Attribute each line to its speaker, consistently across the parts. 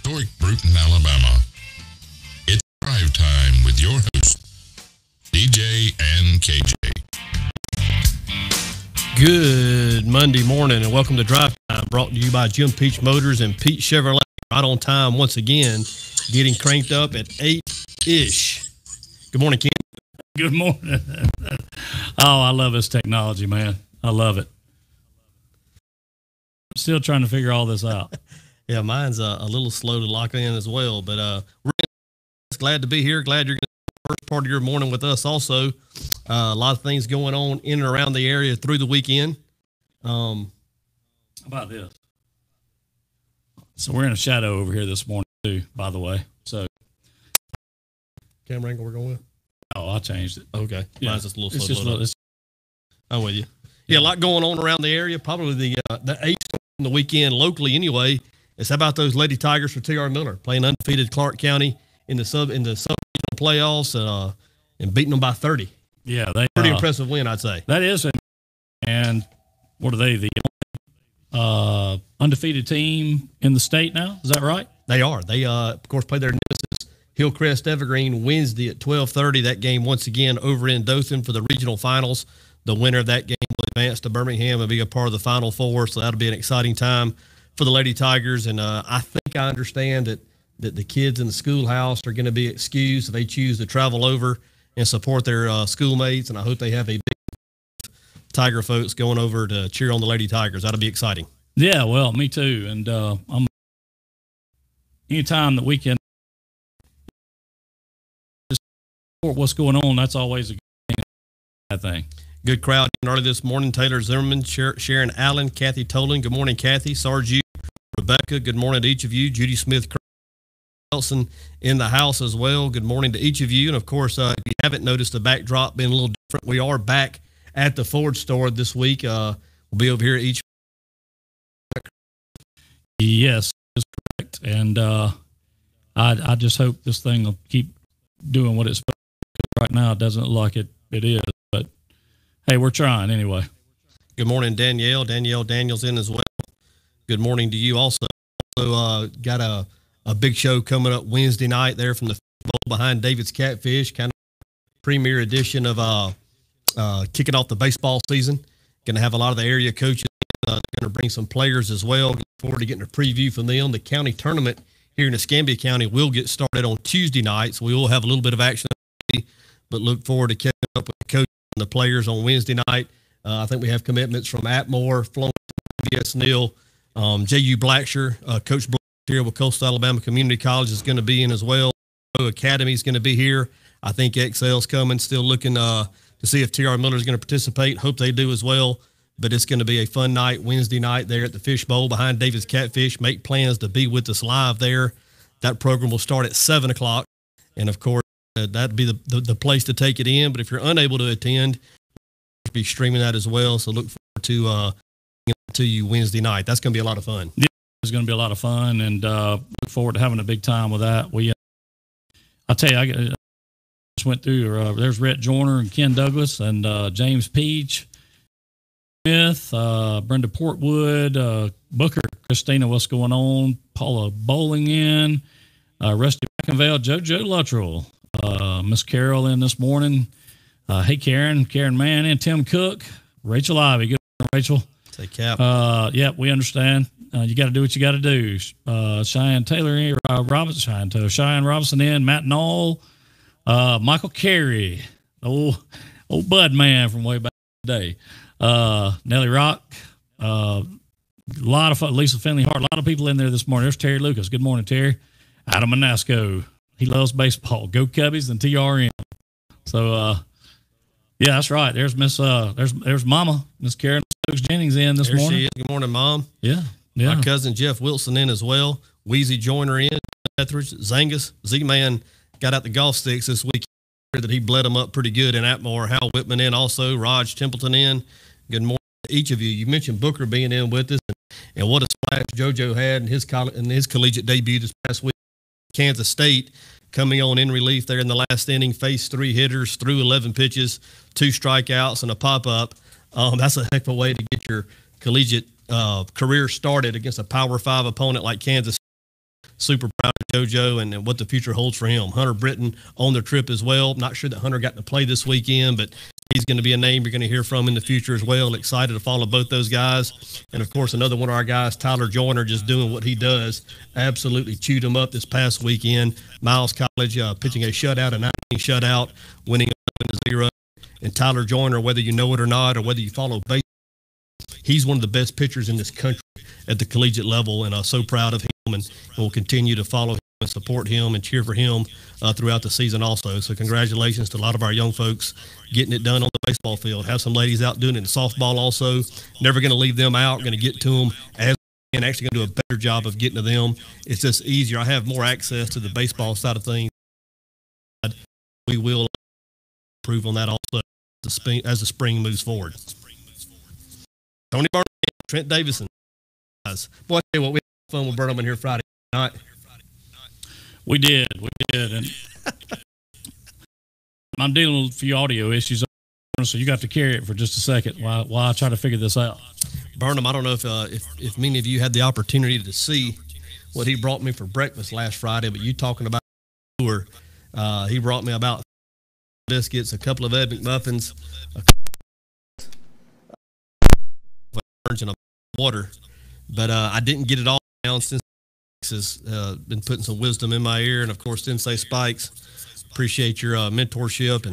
Speaker 1: historic Bruton, Alabama. It's drive time with your host, DJ and KJ.
Speaker 2: Good Monday morning and welcome to Drive Time, brought to you by Jim Peach Motors and Pete Chevrolet. Right on time once again, getting cranked up at 8-ish. Good morning, Ken.
Speaker 3: Good morning. Oh, I love this technology, man. I love it. I'm still trying to figure all this out.
Speaker 2: Yeah, mine's a little slow to lock in as well, but we're glad to be here. Glad you're going to the first part of your morning with us also. A lot of things going on in and around the area through the weekend.
Speaker 3: How about this? So we're in a shadow over here this morning too, by the way. So
Speaker 2: camera angle we're going with?
Speaker 3: Oh, I changed it.
Speaker 2: Okay.
Speaker 3: Yeah.
Speaker 2: Mine's just a little
Speaker 3: It's
Speaker 2: slow.
Speaker 3: just
Speaker 2: I'm with you. Yeah, a lot going on around the area. Probably the eighth in the weekend locally anyway. It's how about those Lady Tigers for T.R. Miller playing undefeated Clark County in the sub playoffs and beating them by 30.
Speaker 3: Yeah,
Speaker 2: pretty impressive win, I'd say.
Speaker 3: That is, and what are they? The only undefeated team in the state now? Is that right?
Speaker 2: They are. They of course play their nemesis Hillcrest Evergreen Wednesday at 12:30. That game once again over in Dothan for the regional finals. The winner of that game will advance to Birmingham and be a part of the Final Four. So that'll be an exciting time for the Lady Tigers. And I think I understand that the kids in the schoolhouse are going to be excused if they choose to travel over and support their schoolmates. And I hope they have a big Tiger folks going over to cheer on the Lady Tigers. That'll be exciting.
Speaker 3: Yeah, well, me too. And anytime that we can support what's going on, that's always a good thing.
Speaker 2: Good crowd early this morning. Taylor Zimmerman, Sharon Allen, Kathy Tolan. Good morning, Kathy. Sarge, Rebecca. Good morning to each of you. Judy Smith, Nelson in the house as well. Good morning to each of you. And of course, if you haven't noticed the backdrop being a little different, we are back at the Ford store this week. We'll be over here each.
Speaker 3: Yes, that's correct. And I just hope this thing will keep doing what it's supposed to. Right now, it doesn't look like it is. But hey, we're trying anyway.
Speaker 2: Good morning, Danielle. Danielle Daniels in as well. Good morning to you also. Also got a big show coming up Wednesday night there from the bowl behind David's Catfish, kind of premier edition of kicking off the baseball season. Going to have a lot of the area coaches. Going to bring some players as well. Looking forward to getting a preview from them. The county tournament here in Escambia County will get started on Tuesday night, so we will have a little bit of action. But look forward to catching up with the coaches and the players on Wednesday night. I think we have commitments from Atmore, Flown, V.S. Neal, J.U. Blacksher, Coach Blacksher here with Coastal Alabama Community College is going to be in as well. Academy is going to be here. I think XL's coming. Still looking to see if T.R. Miller is going to participate. Hope they do as well. But it's going to be a fun night Wednesday night there at the Fish Bowl behind David's Catfish. Make plans to be with us live there. That program will start at 7 o'clock. And, of course, that'd be the place to take it in. But if you're unable to attend, we'll be streaming that as well. So look forward to you Wednesday night. That's going to be a lot of fun.
Speaker 3: Yeah, it's going to be a lot of fun, and look forward to having a big time with that. I'll tell you, I just went through. There's Rhett Joyner and Ken Douglas and James Peach, Smith, Brenda Portwood, Booker, Christina, what's going on? Paula Bowling in, Rusty McInvale, JoJo Luttrell, Miss Carol in this morning. Hey, Karen Mann, and Tim Cook, Rachel Ivy. Good morning, Rachel.
Speaker 2: Say Cap.
Speaker 3: Yeah, we understand. You got to do what you got to do. Cheyenne Taylor, Cheyenne Robinson in, Matt Knoll, Michael Carey, old Bud man from way back in the day. Nellie Rock, a lot of fun. Lisa Finley Hart, a lot of people in there this morning. There's Terry Lucas. Good morning, Terry. Adam Manasco. He loves baseball. Go Cubbies and TRM. So, yeah, that's right. There's there's Mama, Miss Karen Stokes Jennings in this morning.
Speaker 2: She is. Good morning, Mom.
Speaker 3: Yeah.
Speaker 2: My cousin Jeff Wilson in as well. Wheezy Joyner in. Etheridge, Zangus, Z-Man got out the golf sticks this week. That he bled them up pretty good in Atmore. Hal Whitman in also. Raj Templeton in. Good morning to each of you. You mentioned Booker being in with us, and what a splash JoJo had in his collegiate debut this past week. Kansas State coming on in relief there in the last inning, faced 3 hitters, threw 11 pitches, 2 strikeouts, and a pop-up. That's a heck of a way to get your collegiate career started against a Power 5 opponent like Kansas. super proud of JoJo and what the future holds for him. Hunter Britton on the trip as well. Not sure that Hunter got to play this weekend, but he's going to be a name you're going to hear from in the future as well. Excited to follow both those guys. And, of course, another one of our guys, Tyler Joyner, just doing what he does. Absolutely chewed him up this past weekend. Miles College pitching a shutout, a 9-inning shutout, winning 11-0. And Tyler Joyner, whether you know it or not, or whether you follow baseball, he's one of the best pitchers in this country at the collegiate level, and I'm so proud of him, and we'll continue to follow him and support him and cheer for him throughout the season also. So congratulations to a lot of our young folks getting it done on the baseball field. Have some ladies out doing it in softball also. Never going to leave them out. Going to get to them as we can. Actually going to do a better job of getting to them. It's just easier. I have more access to the baseball side of things. We will improve on that also as the spring moves forward. Tony Burnham, Trent Davison. Boy, I tell you what, we had fun with Burnham in here Friday night.
Speaker 3: We did. And I'm dealing with a few audio issues, so you got to carry it for just a second while I try to figure this out.
Speaker 2: Burnham, I don't know if many of you had the opportunity to see what he brought me for breakfast last Friday, but you talking about tour, he brought me about biscuits, a couple of Egg McMuffins, and a water, but I didn't get it all down since has been putting some wisdom in my ear, and of course Sensei Spikes, appreciate your mentorship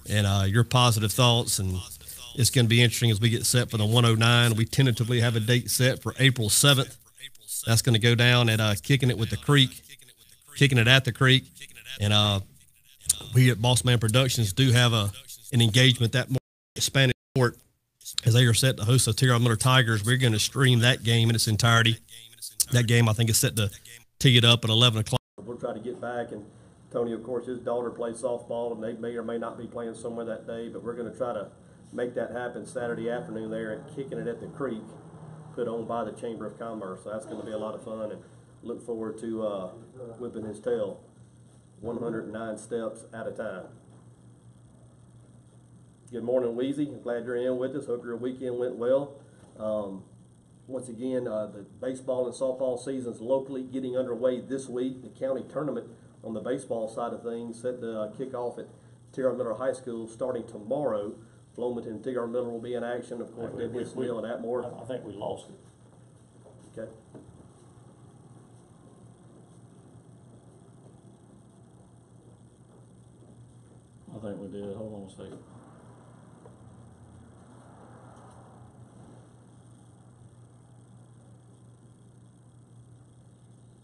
Speaker 2: and your positive thoughts, and it's going to be interesting as we get set for the 109. We tentatively have a date set for April 7th. That's going to go down at Kicking It at the Creek, and we at Bossman Productions do have an engagement that morning at Spanish Court as they are set to host the Tierra Miller Tigers. We're going to stream that game in its entirety. That game, I think, is set to tee it up at 11 o'clock. We'll try to get back, and Tony, of course, his daughter plays softball, and they may or may not be playing somewhere that day, but we're going to try to make that happen Saturday afternoon there at Kicking It at the Creek, put on by the Chamber of Commerce. So that's going to be a lot of fun, and look forward to whipping his tail 109 steps at a time. Good morning, Weezy. Glad you're in with us. Hope your weekend went well. Once again, the baseball and softball seasons locally getting underway this week. The county tournament on the baseball side of things set to kick off at Tierra Miller High School starting tomorrow. Flomaton and Tierra Miller will be in action. Of course, Dennis Neal and Atmore.
Speaker 3: I think we lost it.
Speaker 2: Okay.
Speaker 3: I think we did. Hold on a second.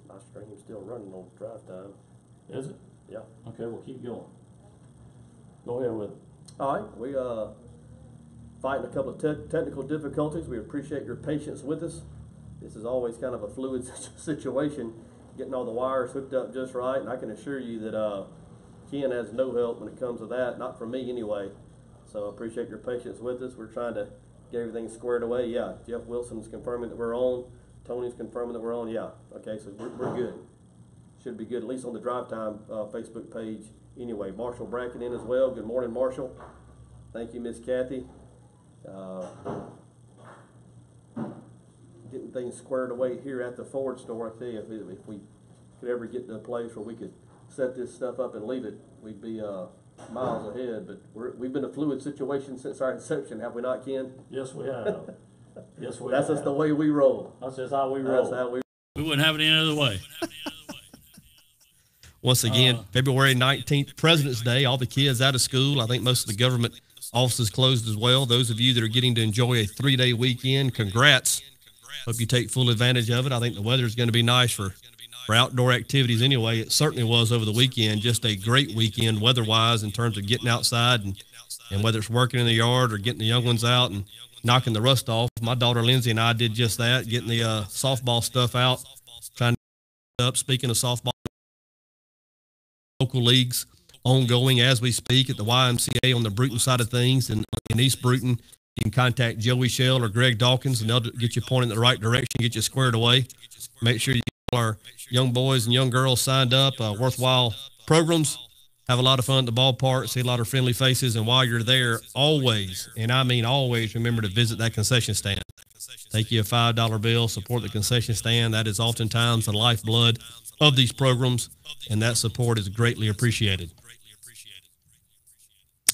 Speaker 2: My stream's still running on drive time.
Speaker 3: Is it?
Speaker 2: Yeah.
Speaker 3: Okay, we'll keep going. Go ahead with it.
Speaker 2: All right. We fighting a couple of technical difficulties. We appreciate your patience with us. This is always kind of a fluid situation, getting all the wires hooked up just right, and I can assure you that Ken has no help when it comes to that, not from me anyway. So I appreciate your patience with us. We're trying to get everything squared away. Yeah, Jeff Wilson's confirming that we're on. Tony's confirming that we're on. Yeah, okay, so we're good. Should be good, at least on the Drive Time Facebook page. Anyway, Marshall Bracken in as well. Good morning, Marshall. Thank you, Miss Kathy. Getting things squared away here at the Ford store. I tell you, if we could ever get to a place where we could set this stuff up and leave it, we'd be miles ahead. But we've been in a fluid situation since our inception, have we not, Ken?
Speaker 3: Yes, we have. Yes, we
Speaker 2: That's
Speaker 3: have.
Speaker 2: just the way we roll.
Speaker 3: That's just how we roll.
Speaker 2: That's how we.
Speaker 3: We wouldn't have it any other way.
Speaker 2: Once again, February 19th, President's Day. All the kids out of school. I think most of the government offices closed as well. Those of you that are getting to enjoy a 3-day weekend, congrats. Hope you take full advantage of it. I think the weather is going to be nice for outdoor activities anyway. It certainly was over the weekend. Just a great weekend weather-wise in terms of getting outside and whether it's working in the yard or getting the young ones out and knocking the rust off. My daughter Lindsay and I did just that, getting the softball stuff out, trying to get up. Speaking of softball, local leagues ongoing as we speak at the YMCA on the Bruton side of things. And in East Bruton, you can contact Joey Shell or Greg Dawkins, and they'll get you pointed in the right direction, get you squared away. Make sure you get our young boys and young girls signed up, worthwhile programs. Have a lot of fun at the ballpark, see a lot of friendly faces, and while you're there, always, and I mean always, remember to visit that concession stand. Take you a $5 bill, support the concession stand. That is oftentimes the lifeblood of these programs, and that support is greatly appreciated.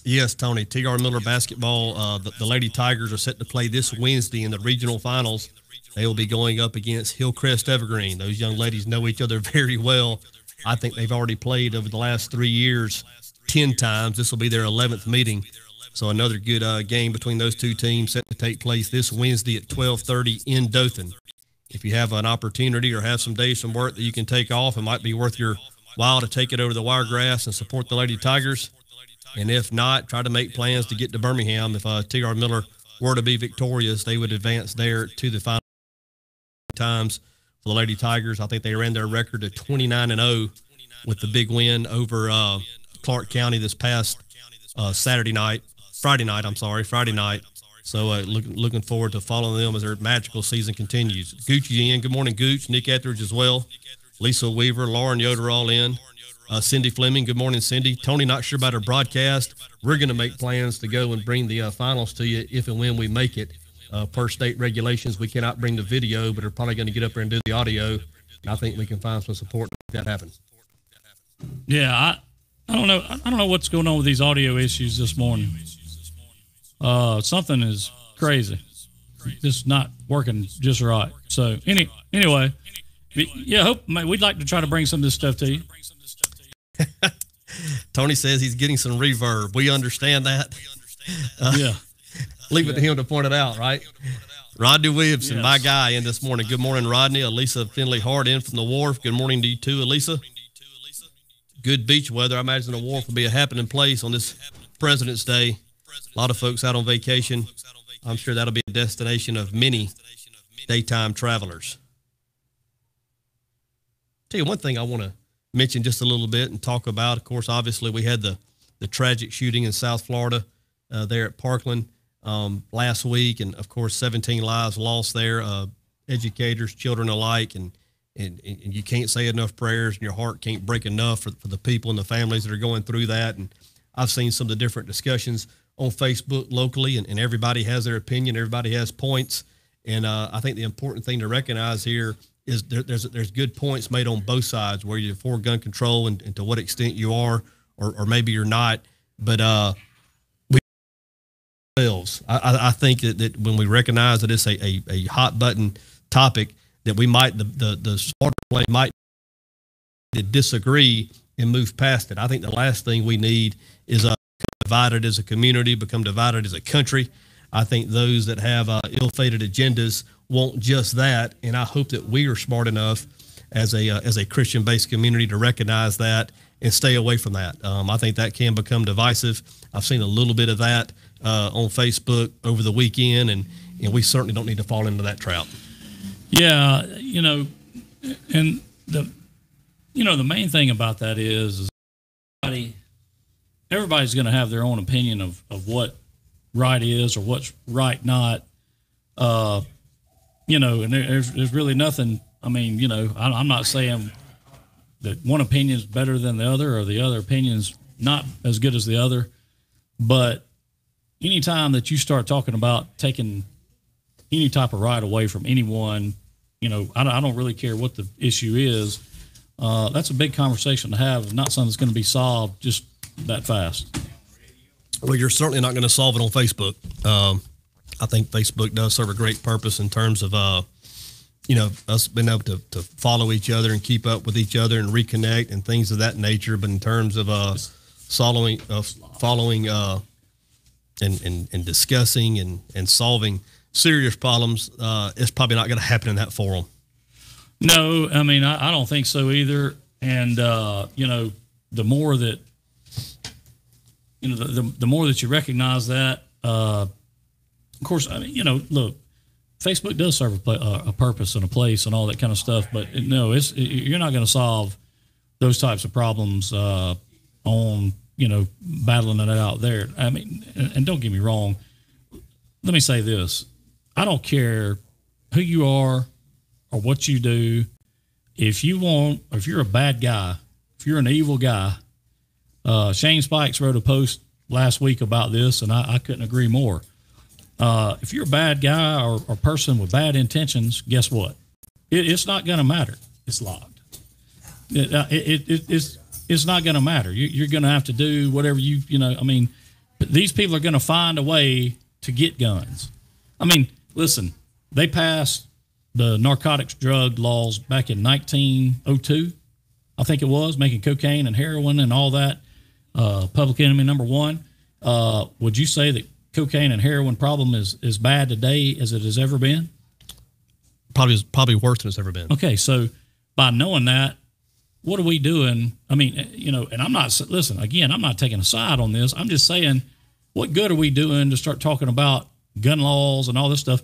Speaker 2: Yes, Tony, T.R. Miller basketball, the Lady Tigers are set to play this Wednesday in the regional finals. They will be going up against Hillcrest Evergreen. Those young ladies know each other very well. I think they've already played over the last 3 years 10 times. This will be their 11th meeting. So another good game between those two teams set to take place this Wednesday at 12:30 in Dothan. If you have an opportunity or have some days from work that you can take off, it might be worth your while to take it over to Wiregrass and support the Lady Tigers. And if not, try to make plans to get to Birmingham. If T.R. Miller were to be victorious, they would advance there to the final times for the Lady Tigers. I think they ran their record to 29-0 with the big win over Clark County this past Friday night. So looking forward to following them as their magical season continues. Gucci in. Good morning, Gooch. Nick Etheridge as well. Lisa Weaver, Lauren Yoder all in. Cindy Fleming. Good morning, Cindy. Tony, not sure about our broadcast. We're going to make plans to go and bring the finals to you if and when we make it. Per state regulations, we cannot bring the video, but we're probably going to get up there and do the audio. And I think we can find some support to make that happen.
Speaker 3: Yeah, I don't know. I don't know what's going on with these audio issues this morning. Something is crazy. It's not working just right. So anyway, yeah, we'd like to try to bring some of this stuff to you.
Speaker 2: Tony says he's getting some reverb. We understand that.
Speaker 3: Yeah.
Speaker 2: Leave it to him to point it out, right? Rodney Williamson,
Speaker 3: yes.
Speaker 2: My guy, in this morning. Good morning, Rodney. Elisa Finley Hart in from the wharf. Good morning to you too, Elisa. Good beach weather. I imagine the wharf will be a happening place on this President's Day. A lot of folks out on vacation. I'm sure that'll be a destination of many daytime travelers. Tell you one thing I want to mention just a little bit and talk about. Of course, obviously, we had the tragic shooting in South Florida there at Parkland last week. And, of course, 17 lives lost there, educators, children alike. And you can't say enough prayers, and your heart can't break enough for the people and the families that are going through that. And I've seen some of the different discussions on Facebook locally, and everybody has their opinion. Everybody has points. And I think the important thing to recognize here is there's good points made on both sides, where you're for gun control and to what extent you are, or maybe you're not. But I think that when we recognize that it's a hot button topic, that we might, the smarter play might disagree and move past it. I think the last thing we need is become divided as a community, become divided as a country. I think those that have ill-fated agendas want just that, and I hope that we are smart enough as a Christian-based community to recognize that and stay away from that. I think that can become divisive. I've seen a little bit of that on Facebook over the weekend, and we certainly don't need to fall into that trap.
Speaker 3: Yeah, and the main thing about that is everybody's going to have their own opinion of what right is or what's right not. And there's really nothing. I mean, I'm not saying that one opinion is better than the other or the other opinion's not as good as the other. But anytime that you start talking about taking any type of right away from anyone, I don't really care what the issue is. That's a big conversation to have, not something that's going to be solved just that fast.
Speaker 2: Well, you're certainly not going to solve it on Facebook. I think Facebook does serve a great purpose in terms of, us being able to follow each other and keep up with each other and reconnect and things of that nature. But in terms of following and discussing and solving serious problems, it's probably not going to happen in that forum.
Speaker 3: No, I mean, I don't think so either. And, the more that, the more that you recognize that, of course, I mean, look, Facebook does serve a purpose and a place and all that kind of stuff, but no, you're not going to solve those types of problems on, battling it out there. I mean, and don't get me wrong. Let me say this. I don't care who you are or what you do. If you're a bad guy, if you're an evil guy, Shane Spikes wrote a post last week about this, and I couldn't agree more. if you're a bad guy or person with bad intentions, guess what? It's not going to matter. It's locked. It's not going to matter. You're going to have to do whatever these people are going to find a way to get guns. I mean, listen, they passed the narcotics drug laws back in 1902, I think it was, making cocaine and heroin and all that public enemy number one. Would you say that cocaine and heroin problem is as bad today as it has ever been?
Speaker 2: Probably worse than it's ever been.
Speaker 3: Okay, so by knowing that, what are we doing? I mean, and I'm not taking a side on this. I'm just saying, what good are we doing to start talking about gun laws and all this stuff?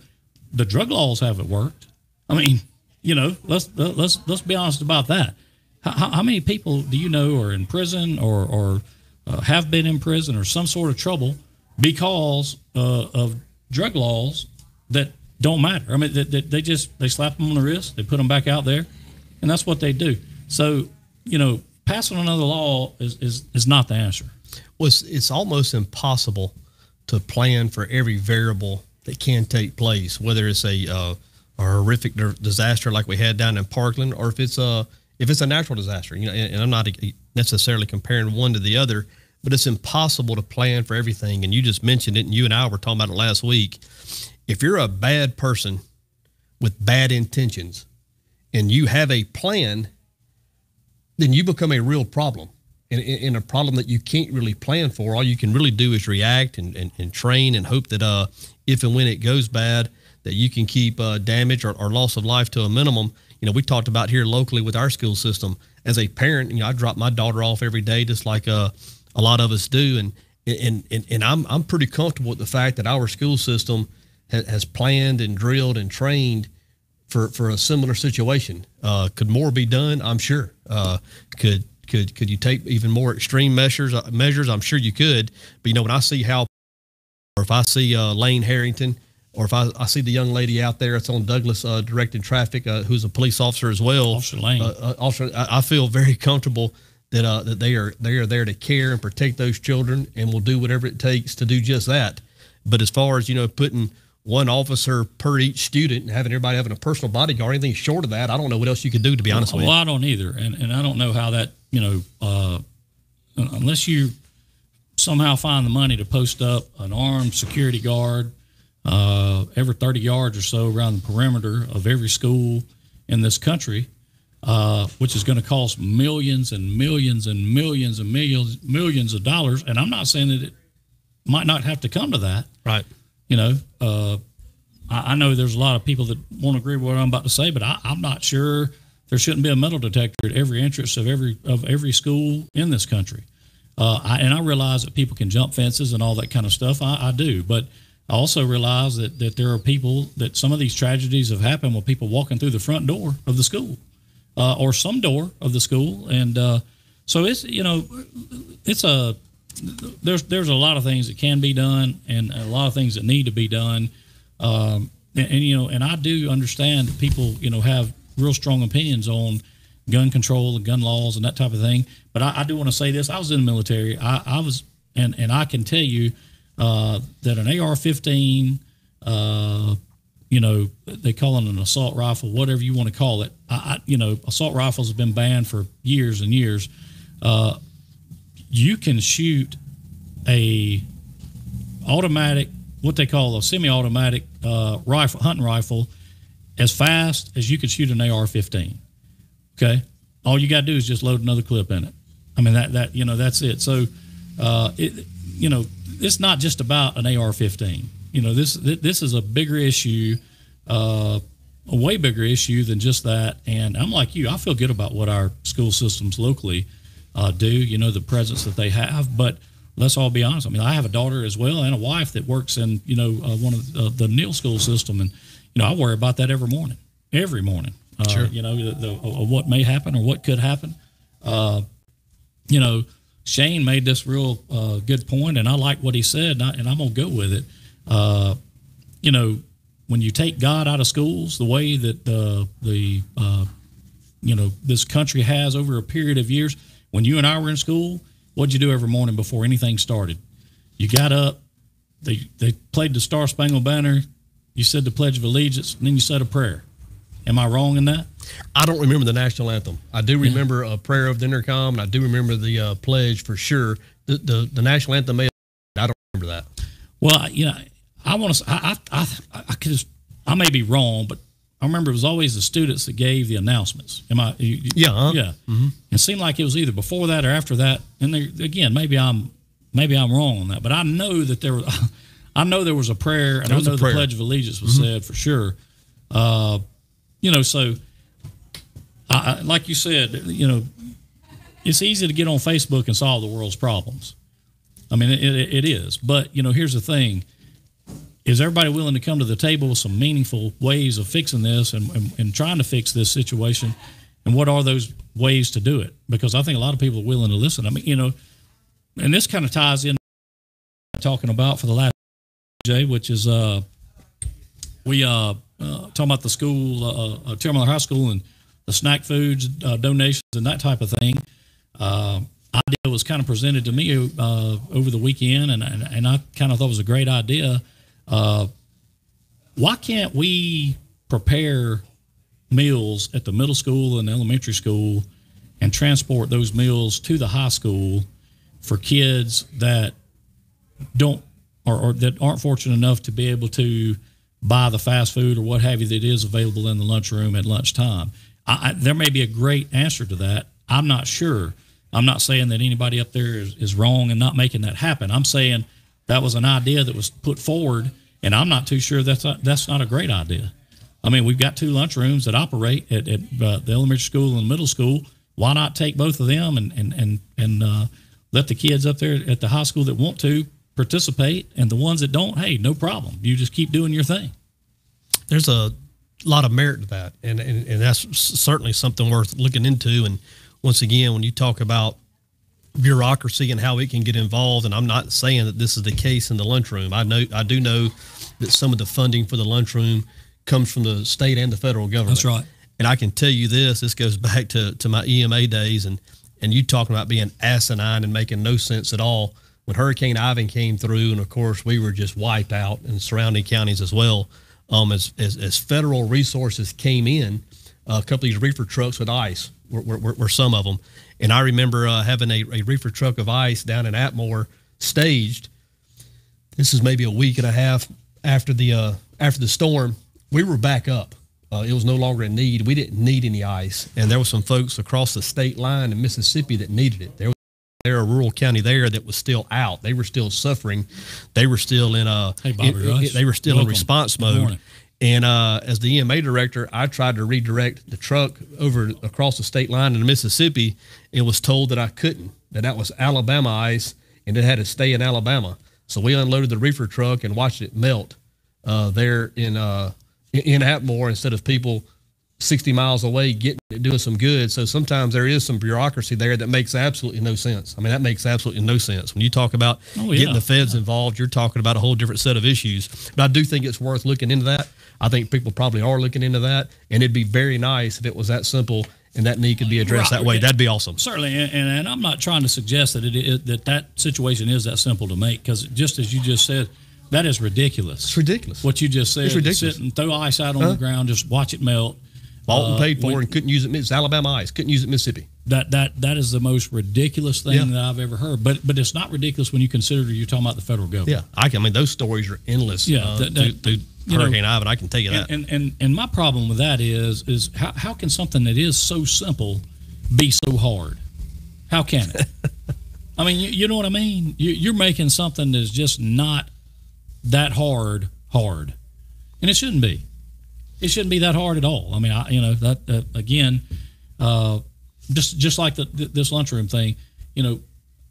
Speaker 3: The drug laws haven't worked. I mean, let's be honest about that. How many people do you know are in prison or have been in prison or some sort of trouble because of drug laws that don't matter? I mean, they slap them on the wrist, they put them back out there, and that's what they do. So, passing another law is not the answer.
Speaker 2: Well, it's almost impossible to plan for every variable that can take place, whether it's a horrific disaster like we had down in Parkland, or if it's a natural disaster. And I'm not necessarily comparing one to the other, but it's impossible to plan for everything. And you just mentioned it, and you and I were talking about it last week. If you're a bad person with bad intentions and you have a plan, then you become a real problem, and a problem that you can't really plan for. All you can really do is react and train and hope that if and when it goes bad, that you can keep damage or loss of life to a minimum. We talked about here locally with our school system. As a parent, I drop my daughter off every day, just like a lot of us do, and I'm pretty comfortable with the fact that our school system has planned and drilled and trained for a similar situation. Could more be done? I'm sure. Could you take even more extreme measures? I'm sure you could. But when I see or if I see Lane Harrington, or if I see the young lady out there that's on Douglas directed traffic, who's a police officer as well,
Speaker 3: Officer Lane,
Speaker 2: I feel very comfortable that they are there to care and protect those children, and will do whatever it takes to do just that. But as far as putting one officer per each student and having everybody having a personal bodyguard, anything short of that, I don't know what else you could do, to be honest with you.
Speaker 3: Well, I don't either. And I don't know how that, unless you somehow find the money to post up an armed security guard every 30 yards or so around the perimeter of every school in this country, which is going to cost millions and millions and millions and millions of dollars. And I'm not saying that it might not have to come to that.
Speaker 2: Right.
Speaker 3: I know there's a lot of people that won't agree with what I'm about to say, but I'm not sure there shouldn't be a metal detector at every entrance of every school in this country. And I realize that people can jump fences and all that kind of stuff. I do, but I also realize that there are people that some of these tragedies have happened with people walking through the front door of the school, or some door of the school, and so it's there's a lot of things that can be done, and a lot of things that need to be done. And I do understand that people, have real strong opinions on gun control and gun laws and that type of thing. But I do want to say this. I was in the military. I was, and I can tell you that an AR-15, they call it an assault rifle, whatever you want to call it. Assault rifles have been banned for years and years. You can shoot a automatic, what they call a semi-automatic rifle, hunting rifle, as fast as you could shoot an AR-15. Okay, all you got to do is just load another clip in it. I mean that's it. So, it's not just about an AR-15. This is a bigger issue, a way bigger issue than just that. And I'm like you, I feel good about what our school systems locally do. The presence that they have, but let's all be honest. I mean, I have a daughter as well and a wife that works in, one of the Neal school system. And, I worry about that every morning. Sure. What may happen or what could happen. Shane made this real good point, and I like what he said, and I'm going to go with it. When you take God out of schools, the way that this country has over a period of years, when you and I were in school, what'd you do every morning before anything started? You got up, they played the Star Spangled Banner. You said the Pledge of Allegiance, and then you said a prayer. Am I wrong in that?
Speaker 2: I don't remember the national anthem. I do remember a prayer of the intercom, and I do remember the pledge for sure. The national anthem, I don't remember that.
Speaker 3: Well, I want to. I may be wrong, but I remember it was always the students that gave the announcements. Am I?
Speaker 2: Yeah.
Speaker 3: Yeah. Mm-hmm. It seemed like it was either before that or after that. And there, again, maybe I'm wrong on that, but I know that there was. I know there was a prayer, and I know the Pledge of Allegiance was said for sure. So like you said, it's easy to get on Facebook and solve the world's problems. I mean, it is. But, here's the thing. Is everybody willing to come to the table with some meaningful ways of fixing this and trying to fix this situation? And what are those ways to do it? Because I think a lot of people are willing to listen. I mean, and this kind of ties in talking about for the last day, which is we talking about the school, Terminal High School, and the snack foods donations and that type of thing. Idea was kind of presented to me over the weekend, and I kind of thought it was a great idea. Why can't we prepare meals at the middle school and elementary school and transport those meals to the high school for kids that don't or that aren't fortunate enough to be able to buy the fast food or what have you that is available in the lunchroom at lunchtime? There may be a great answer to that. I'm not sure. I'm not saying that anybody up there is wrong in not making that happen. I'm saying that was an idea that was put forward, and I'm not too sure that's not a great idea. I mean, we've got two lunchrooms that operate at the elementary school and middle school. Why not take both of them and let the kids up there at the high school that want to participate, and the ones that don't, hey, no problem. You just keep doing your thing.
Speaker 2: There's a lot of merit to that, and that's certainly something worth looking into. And once again, when you talk about bureaucracy and how it can get involved, and I'm not saying that this is the case in the lunchroom. I do know that some of the funding for the lunchroom comes from the state and the federal government.
Speaker 3: That's right.
Speaker 2: And I can tell you this goes back to my EMA days, and you talking about being asinine and making no sense at all. When Hurricane Ivan came through, and of course we were just wiped out, and surrounding counties as well, as federal resources came in, a couple of these reefer trucks with ice were some of them. And I remember having a reefer truck of ice down in Atmore staged. This is maybe a week and a half after the storm. We were back up. It was no longer a need. We didn't need any ice, and there were some folks across the state line in Mississippi that needed it. There a rural county there that was still out. They were still suffering. They were still in they were still in response mode. And as the EMA director, I tried to redirect the truck over across the state line into Mississippi, and was told that I couldn't. That was Alabama ice, and it had to stay in Alabama. So we unloaded the reefer truck and watched it melt there in Atmore, instead of people 60 miles away doing some good. So sometimes there is some bureaucracy there that makes absolutely no sense. I mean, that makes absolutely no sense. When you talk about getting the feds involved, you're talking about a whole different set of issues. But I do think it's worth looking into that. I think people probably are looking into that, and it'd be very nice if it was that simple and that need could be addressed that way. That'd be awesome.
Speaker 3: Certainly, and I'm not trying to suggest that that situation is that simple to make, because just as you just said, that is ridiculous.
Speaker 2: It's ridiculous.
Speaker 3: What you just said.
Speaker 2: It's ridiculous.
Speaker 3: Sit and throw ice out on the ground, just watch it melt.
Speaker 2: Bought and paid for and couldn't use it. It's Alabama ice. Couldn't use it in Mississippi.
Speaker 3: That is the most ridiculous thing that I've ever heard. But it's not ridiculous when you consider you're talking about the federal government.
Speaker 2: Yeah, I mean those stories are endless.
Speaker 3: Yeah,
Speaker 2: through Hurricane Ivan, I can tell you that.
Speaker 3: And my problem with that is how can something that is so simple be so hard? How can it? I mean, you know what I mean? You're making something that's just not that hard, and it shouldn't be. It shouldn't be that hard at all. I mean, again, just like this lunchroom thing,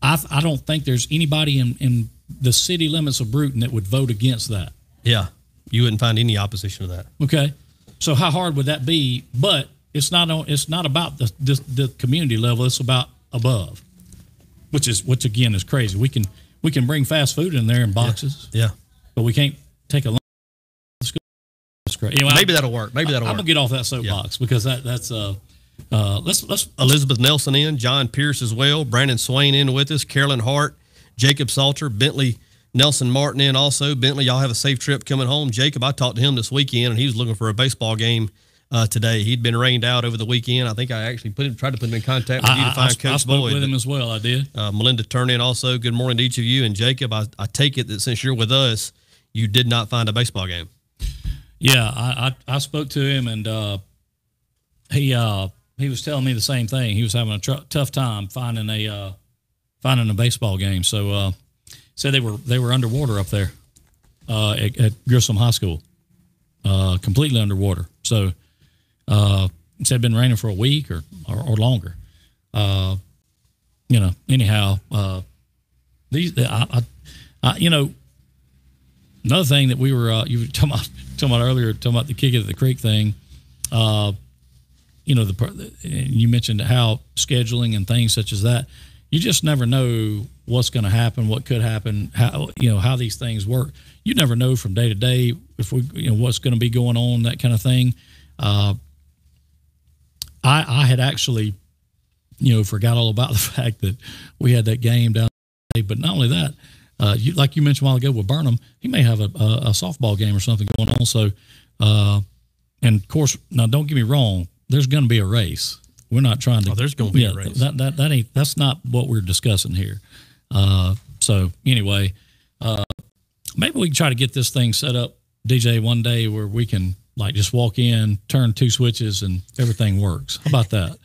Speaker 3: I don't think there's anybody in the city limits of Bruton that would vote against that.
Speaker 2: Yeah, you wouldn't find any opposition to that.
Speaker 3: Okay, so how hard would that be? But it's not about the community level. It's about above, which again is crazy. We can bring fast food in there in boxes.
Speaker 2: Yeah. But
Speaker 3: we can't take a lunch. That's great. Anyway,
Speaker 2: maybe that'll work. I'm
Speaker 3: gonna get off that soapbox because that's let's
Speaker 2: Elizabeth Nelson in, John Pierce as well, Brandon Swain in with us, Carolyn Hart, Jacob Salter, Bentley Nelson Martin in also. Bentley, y'all have a safe trip coming home. Jacob, I talked to him this weekend, and he was looking for a baseball game today. He'd been rained out over the weekend. I think I actually tried to put him in contact with you to find Coach
Speaker 3: I spoke
Speaker 2: Boyd.
Speaker 3: with him as well. I did.
Speaker 2: Melinda turned in also. Good morning to each of you. And Jacob, I take it that since you're with us, you did not find a baseball game.
Speaker 3: Yeah, I spoke to him, and he was telling me the same thing. He was having a tough time finding a baseball game. So said they were underwater up there at Grissom High School, completely underwater. So said it'd been raining for a week or longer. Anyhow, another thing that we were you were talking about earlier, talking about the kick it at the creek thing. You mentioned how scheduling and things such as that, you just never know what's going to happen, what could happen, how these things work. You never know from day to day if what's going to be going on, that kind of thing. I had actually, forgot all about the fact that we had that game down there. But not only that, like you mentioned a while ago with Burnham, he may have a softball game or something going on. So, and of course, now don't get me wrong, there's going to be a race. We're not trying to.
Speaker 2: Oh, there's going to be a race.
Speaker 3: That's not what we're discussing here. So anyway, maybe we can try to get this thing set up, DJ, one day where we can just walk in, turn 2 switches, and everything works. How about that?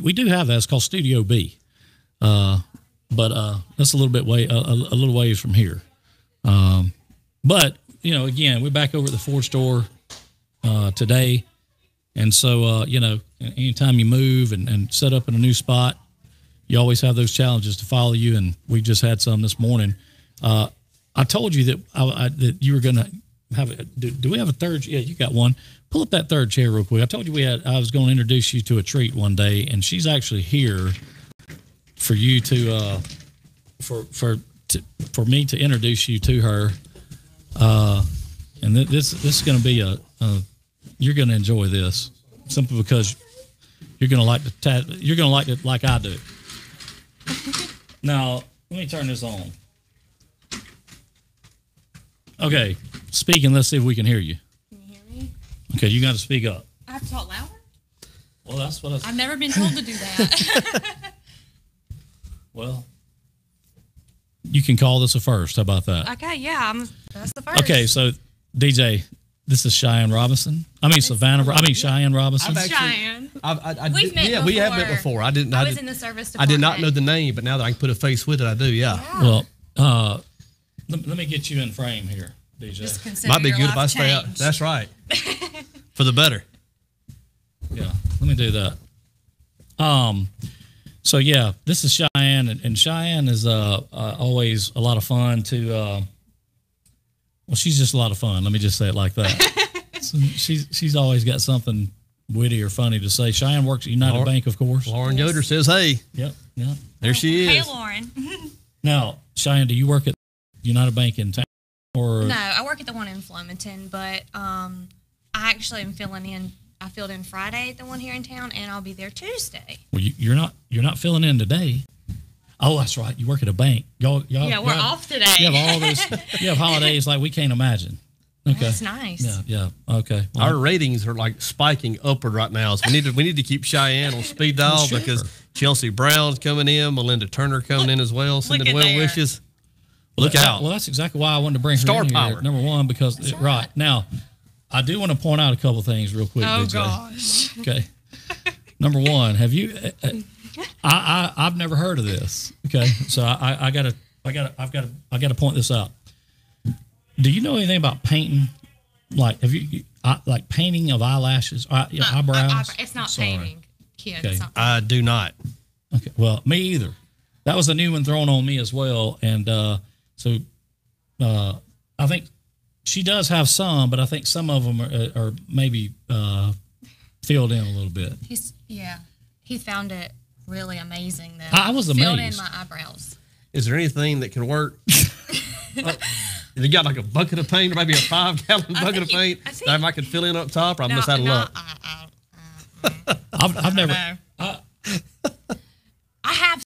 Speaker 3: We do have that. It's called Studio B, but that's a little bit a little ways from here. But again, we're back over at the Ford store today. And so, anytime you move and set up in a new spot, you always have those challenges to follow you. And we just had some this morning. I told you that that you were going to have do we have a third? Yeah, you got one. Pull up that third chair real quick. I told you I was going to introduce you to a treat one day, and she's actually here for you to for me to introduce you to her. And this is going to be you're going to enjoy this simply because you're going to like you're going to like it like I do. Now, let me turn this on. Okay, speaking, let's see if we can hear you.
Speaker 4: Can you hear me?
Speaker 3: Okay, you got to speak up.
Speaker 4: I have to talk louder?
Speaker 3: Well, that's what
Speaker 4: I've never been told to do that.
Speaker 3: Well, you can call this a first. How about that?
Speaker 4: Okay, yeah, that's the first.
Speaker 3: Okay, so DJ, this is Cheyenne Robinson. Cheyenne Robinson.
Speaker 4: Cheyenne.
Speaker 2: We've met before. We have met before. I was
Speaker 4: in the service
Speaker 2: I
Speaker 4: department.
Speaker 2: did not know the name, but now that I can put a face with it, I do. Yeah.
Speaker 3: Well, let me get you in frame here, DJ.
Speaker 4: Just consider
Speaker 2: Might be
Speaker 4: your
Speaker 2: good if I
Speaker 4: life
Speaker 2: stay out.
Speaker 4: changed.
Speaker 2: That's right. For the better.
Speaker 3: Yeah, let me do that. So yeah, this is Cheyenne, and Cheyenne is always a lot of fun to. Well, she's just a lot of fun. Let me just say it like that. So she's always got something witty or funny to say. Cheyenne works at United Bank, of course.
Speaker 2: Lauren Yoder says, "Hey."
Speaker 3: Yep.
Speaker 2: There she is.
Speaker 4: Hey, Lauren.
Speaker 3: Now, Cheyenne, do you work at United Bank in town, or
Speaker 4: No, I work at the one in Flemington, but I actually am filling in. I filled in Friday at the one here in town, and I'll be there Tuesday.
Speaker 3: Well, you're not filling in today. Oh, that's right. You work at a bank. Y'all
Speaker 4: We're off today.
Speaker 3: You have all those. You have holidays like we can't imagine. Okay.
Speaker 4: That's nice.
Speaker 3: Yeah. Okay. Well,
Speaker 2: Our ratings are spiking upward right now. So we need to keep Cheyenne on speed dial
Speaker 3: Sure.
Speaker 2: because Chelsea Brown's coming in, Melinda Turner coming in as well, sending well wishes. Look out.
Speaker 3: Well, that's exactly why I wanted to bring her
Speaker 2: Star
Speaker 3: in
Speaker 2: power.
Speaker 3: here. Number one, because right now, I do want to point out a couple things real quick.
Speaker 4: Oh
Speaker 3: DJ.
Speaker 4: gosh.
Speaker 3: Okay. Number one, have you? I've never heard of this. Okay, so I've got to point this out. Do you know anything about painting? Like, have you like painting of eyelashes, eyebrows?
Speaker 4: It's not
Speaker 3: Sorry.
Speaker 4: painting, kid.
Speaker 3: Okay.
Speaker 4: It's not
Speaker 2: I do not.
Speaker 3: Okay, well, me either. That was a new one thrown on me as well, and so I think she does have some, but I think some of them are maybe filled in a little bit.
Speaker 4: He found it really amazing that
Speaker 3: I was
Speaker 4: filled in
Speaker 3: amazed.
Speaker 4: my eyebrows.
Speaker 2: Is there anything that can work? You got like a bucket of paint, or maybe a 5-gallon bucket of paint that I could fill in up top, or I'm just out of luck.
Speaker 3: I've never.